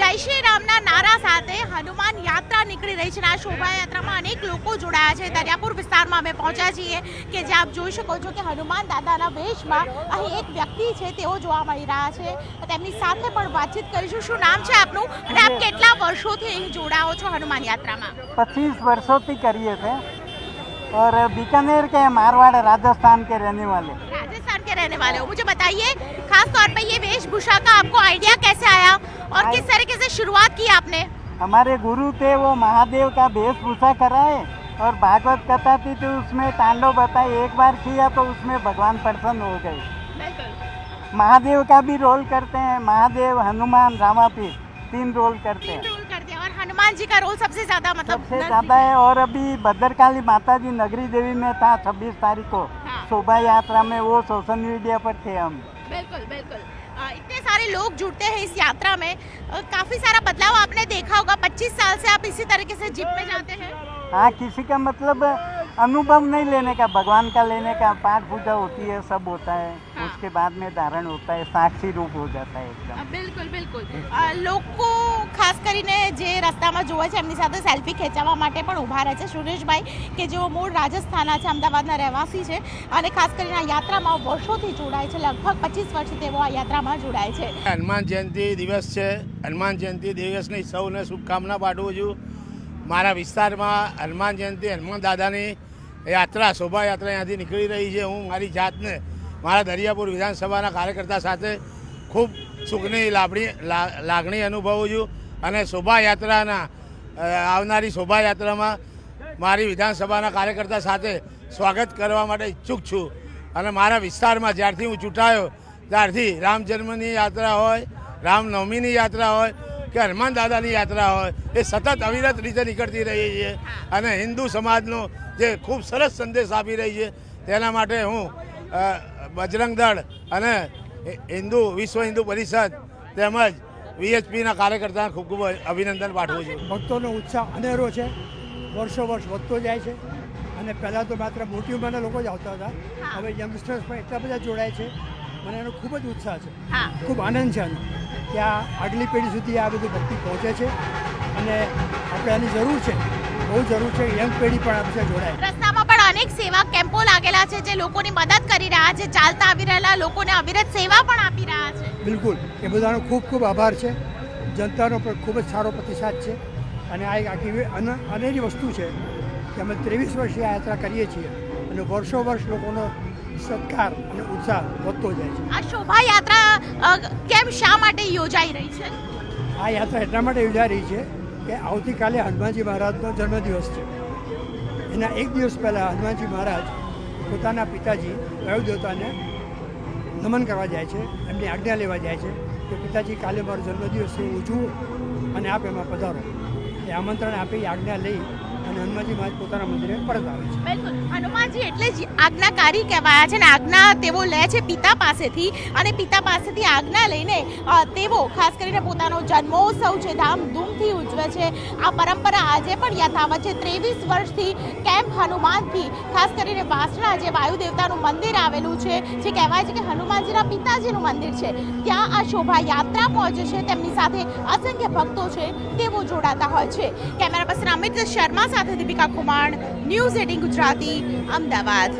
જય શ્રી રામના નારા સાથે હનુમાન યાત્રા નીકળી રહી છે. આ શોભાયાત્રામાં અનેક લોકો જોડાયા છે. દરિયાપુર વિસ્તારમાં અમે પહોંચ્યા છીએ કે જે આપ જોઈ શકો છો કે હનુમાન દાદાના વેશમાં અહીં એક વ્યક્તિ છે તેઓ જોવા મળી રહ્યા છે. તેમની સાથે પણ વાતચીત કરીશું. શું નામ છે આપનું અને આપ કેટલા વર્ષોથી અહીં જોડાઓ છો हनुमान यात्रा में? 25 वर्षों से करिए थे और बीकानेर के मारवाड़ राजस्थान के रहने वाले। राजस्थान के रहने वाले हो. मुझे बताइए खास तौर पे ये वेशभूषा का आपको आइडिया कैसे आया और किस तरीके से शुरुआत की आपने? हमारे गुरु थे, वो महादेव का वेशभूषा कराए और भागवत कथा थी तो उसमें तांडव बताए। एक बार किया तो उसमें भगवान प्रसन्न हो गए। महादेव का भी रोल करते हैं, महादेव, हनुमान, रामापीर 3 रोल करते हैं। और हनुमान जी का रोल सबसे ज्यादा मतलब सबसे ज्यादा है। और अभी भद्रकाली माता जी नगरी देवी में था 26 तारीख को शोभा यात्रा में, वो सोशल मीडिया पर थे हम। बिल्कुल बिल्कुल इतने सारे लोग जुड़ते हैं इस यात्रा में, काफी सारा बदलाव आपने देखा होगा। 25 साल से आप इसी तरीके से जिप में जाते हैं? हाँ, किसी का मतलब अनुभव नहीं लेने का, भगवान का लेने का। पाठ पूजा होती है, सब होता है। हाँ। उसके बाद में धारण होता है, साक्षी रूप हो जाता है एकदम। बिल्कुल बिल्कुल લોકો ખાસ કરીને જે રસ્તામાં જોવે છે એમની સાથે સેલ્ફી ખેંચવા માટે પણ ઊભા રહે છે. સુરેશભાઈ કે જેઓ મૂળ રાજસ્થાનના છે, અમદાવાદના રહેવાસી છે અને ખાસ કરીને આ યાત્રામાં વર્ષોથી જોડાય છે. લગભગ 25 વર્ષથી તેઓ આ યાત્રામાં જોડાય છે. હનુમાન જયંતિ દિવસ છે. હનુમાન જયંતિ દિવસની સૌને શુભકામના પાઠવું છું. મારા વિસ્તારમાં હનુમાન જયંતિ, હનુમાન દાદાની યાત્રા, શોભાયાત્રા અહીંયાથી નીકળી રહી છે. હું મારી જાતને મારા દરિયાપુર વિધાનસભાના કાર્યકર્તા સાથે ખૂબ સુખની લાગણી અનુભવું છું અને શોભાયાત્રાના આવનારી શોભાયાત્રામાં મારી વિધાનસભાના કાર્યકર્તા સાથે સ્વાગત કરવા માટે ઈચ્છુક છું. અને મારા વિસ્તારમાં જ્યારથી હું ચૂંટાયો ત્યારથી રામ જન્મની યાત્રા હોય, રામનવમીની યાત્રા હોય કે હનુમાન દાદાની યાત્રા હોય, એ સતત અવિરત રીતે નીકળતી રહી છે અને હિન્દુ સમાજનો જે ખૂબ સરસ સંદેશ આપી રહી છે તેના માટે હું બજરંગ દળ અને વિશ્વ હિન્દુ પરિષદ તેમજ વીએચપીના કાર્યકર્તાને ખૂબ ખૂબ અભિનંદન પાઠવું છું. ભક્તોનો ઉત્સાહ અનેરો છે, વર્ષો વર્ષ વધતો જાય છે. અને પહેલાં તો માત્ર મોટી ઉંમરના લોકો જ આવતા હતા, હવે યંગસ્ટર્સ પણ એટલા બધા જોડાય છે. મને એનો ખૂબ જ ઉત્સાહ છે, ખૂબ આનંદ છે કે આ આગલી પેઢી સુધી આ બધી ભક્તિ પહોંચે છે અને આપણે આની જરૂર છે, બહુ જરૂર છે. યંગ પેઢી પણ આ બધા જોડાય. રસ્તામાં પણ અનેક સેવા કેમ્પો લાગેલા છે જે લોકોની મદદ કરી રહ્યા છે. ચાલતા આવી રહેલા લોકોને અવિરત સેવા પણ આપી રહ્યા છે. બિલકુલ, એ બધાનો ખૂબ ખૂબ આભાર છે. જનતાનો પણ ખૂબ જ સારો પ્રતિસાદ છે અને આ એક આખી અનેરી વસ્તુ છે કે અમે 23 વર્ષથી આ યાત્રા કરીએ છીએ અને વર્ષો વર્ષ લોકોનો સત્કાર અને ઉત્સાહ વધતો જાય છે. આ શોભાયાત્રા કેમ, શા માટે યોજાઈ રહી છે? આ યાત્રા એટલા માટે યોજાઈ રહી છે કે આવતીકાલે હનુમાનજી મહારાજનો જન્મદિવસ છે. એના એક દિવસ પહેલાં હનુમાનજી મહારાજ પોતાના પિતાજી વાયુદેવતાને નમન કરવા જાય છે, એમની આજ્ઞા લેવા જાય છે કે પિતાજી કાલે મારો જન્મદિવસ છે, ઉજવું અને આપ એમાં પધારો. એ આમંત્રણ આપી આજ્ઞા લઈ અને હનુમાનજી મહારાજ પોતાના મંદિરે પરત આવે છે. બિલકુલ, હનુમાનજી એટલે જ આજ્ઞાકારી કહેવાયા છે ને આજ્ઞા તેઓ લે છે પિતા પાસેથી અને પિતા પાસેથી આજ્ઞા લઈને તેઓ ખાસ કરીને પોતાનો જન્મોત્સવ છે ધામધૂમથી ઉજવે છે. આ પરંપરા આજે પણ યથાવત છે. 23 વર્ષથી કેમ્પ હનુમાનથી ખાસ કરીને વાસણા જે વાયુદેવતાનું મંદિર આવેલું છે, જે કહેવાય છે કે હનુમાનજીના પિતાજીનું મંદિર છે, ત્યાં આ શોભાયાત્રા પહોંચે છે. તેમની સાથે અસંખ્ય ભક્તો છે તેઓ જોડાતા હોય છે. કેમેરા પર્સન અમિત શર્મા સાથે દીપિકા કુમાર, ન્યૂઝ 18 ગુજરાતી, અમદાવાદ.